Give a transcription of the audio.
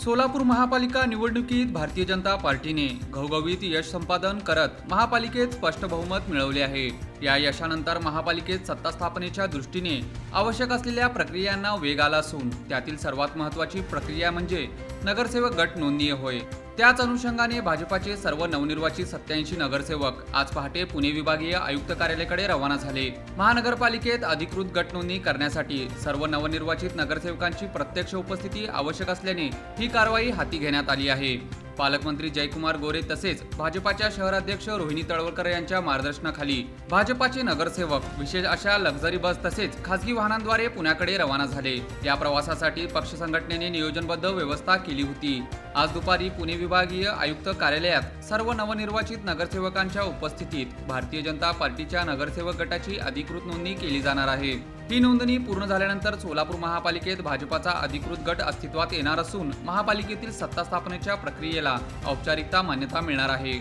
सोलापूर महापालिका निवडणुकीत भारतीय जनता पार्टीने घवघवीत यश संपादन करत महापालिकेत स्पष्ट बहुमत मिळवले आहे। या यशानंतर महापालिकेत सत्ता स्थापनेच्या दृष्टीने आवश्यक असलेल्या प्रक्रियांना वेग आला असून त्यातील सर्वात महत्त्वाची प्रक्रिया म्हणजे नगरसेवक गट नोंदणी होय। त्याच अनुषंगाने भाजपाचे सर्व नवनिर्वाचित 87 नगरसेवक आज पहाटे पुणे विभागीय आयुक्त कार्यालयाकडे रवाना झाले। महानगरपालिकेत अधिकृत गट नोंदणी करण्यासाठी सर्व नवनिर्वाचित नगरसेवकांची प्रत्यक्ष उपस्थिती आवश्यक असल्याने ही कारवाई हाती घेण्यात आली आहे। पालकमंत्री जयकुमार गोरे तसेच भाजपाच्या शहराध्यक्ष रोहिणी तळवलकर यांच्या मार्गदर्शनाखाली भाजपाचे नगरसेवक विशेष अशा लक्झरी बस तसेच खासगी वाहनांद्वारे पुण्याकडे रवाना झाले। या प्रवासासाठी पक्ष संघटनेने नियोजनबद्ध व्यवस्था केली होती। आज दुपारी पुणे विभागीय आयुक्त कार्यालयात सर्व नवनिर्वाचित नगरसेवकांच्या उपस्थितीत भारतीय जनता पार्टीच्या नगरसेवक गटाची अधिकृत नोंदणी केली जाणार आहे। ही नोंदणी पूर्ण झाल्यानंतर सोलापूर महापालिकेत भाजपाचा अधिकृत गट अस्तित्वात येणार असून महापालिकेतील सत्ता स्थापनेच्या प्रक्रियेला औपचारिकता मान्यता मिळणार आहे।